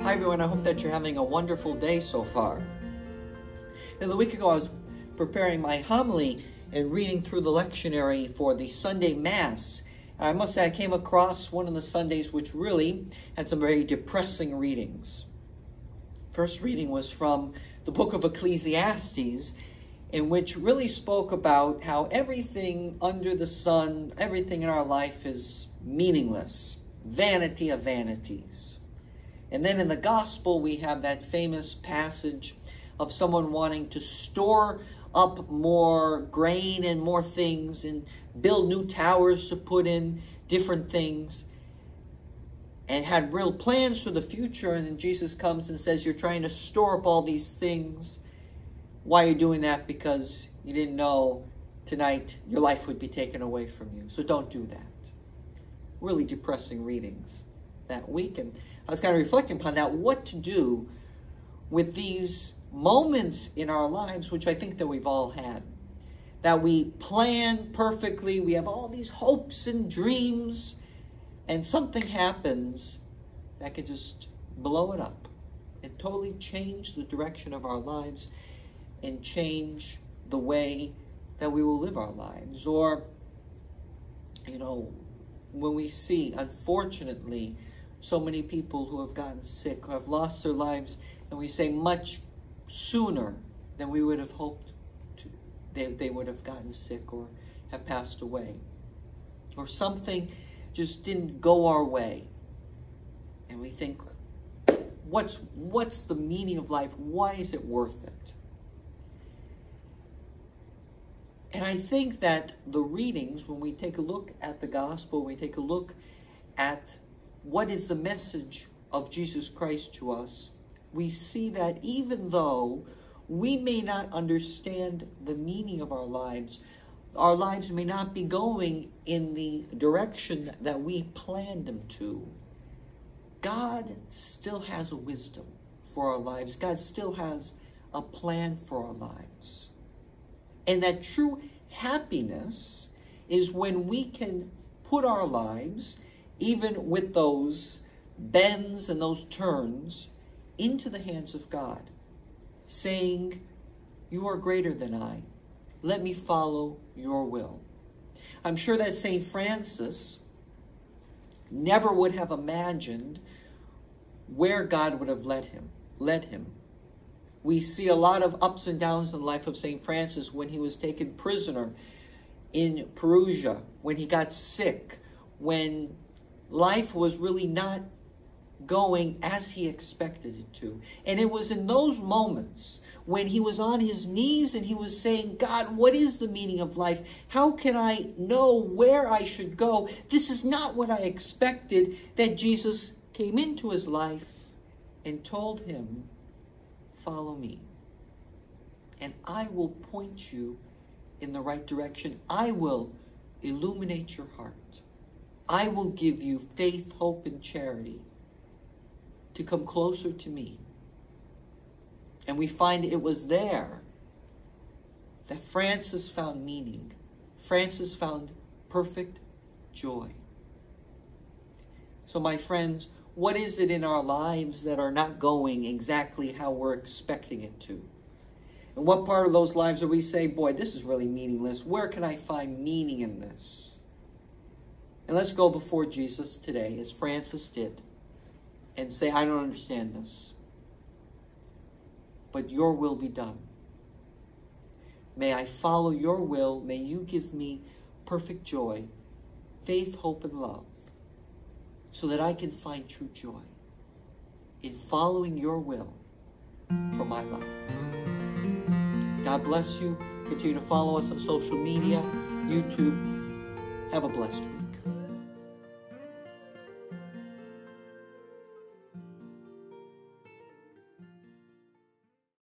Hi everyone, I hope that you're having a wonderful day so far. And a week ago I was preparing my homily and reading through the lectionary for the Sunday Mass. And I must say I came across one of the Sundays which really had some very depressing readings. First reading was from the book of Ecclesiastes, in which really spoke about how everything under the sun, everything in our life is meaningless, vanity of vanities. And then in the gospel, we have that famous passage of someone wanting to store up more grain and more things and build new towers to put in different things and had real plans for the future. And then Jesus comes and says, you're trying to store up all these things. Why are you doing that? Because you didn't know tonight your life would be taken away from you. So don't do that. Really depressing readings that week. And I was kind of reflecting upon that, what to do with these moments in our lives, which I think that we've all had. That we plan perfectly, we have all these hopes and dreams, and something happens that can just blow it up and totally change the direction of our lives and change the way that we will live our lives. Or, you know, when we see, unfortunately, so many people who have gotten sick, who have lost their lives, and we say much sooner than we would have hoped they would have gotten sick or have passed away. Or something just didn't go our way. And we think, what's the meaning of life? Why is it worth it? And I think that the readings, when we take a look at the gospel, we take a look at what is the message of Jesus Christ to us, we see that even though we may not understand the meaning of our lives may not be going in the direction that we planned them to, God still has a wisdom for our lives. God still has a plan for our lives. And that true happiness is when we can put our lives, even with those bends and those turns, into the hands of God, saying, you are greater than I. Let me follow your will. I'm sure that St. Francis never would have imagined where God would have led him. We see a lot of ups and downs in the life of St. Francis when he was taken prisoner in Perugia, when he got sick, when life was really not going as he expected it to. And it was in those moments when he was on his knees and he was saying, God, what is the meaning of life? How can I know where I should go? This is not what I expected, that Jesus came into his life and told him, follow me. And I will point you in the right direction. I will illuminate your heart. I will give you faith, hope, and charity to come closer to me. And we find it was there that Francis found meaning. Francis found perfect joy. So my friends, what is it in our lives that are not going exactly how we're expecting it to? And what part of those lives do we say, boy, this is really meaningless. Where can I find meaning in this? And let's go before Jesus today, as Francis did, and say, I don't understand this, but your will be done. May I follow your will. May you give me perfect joy, faith, hope, and love, so that I can find true joy in following your will for my life. God bless you. Continue to follow us on social media, YouTube. Have a blessed week.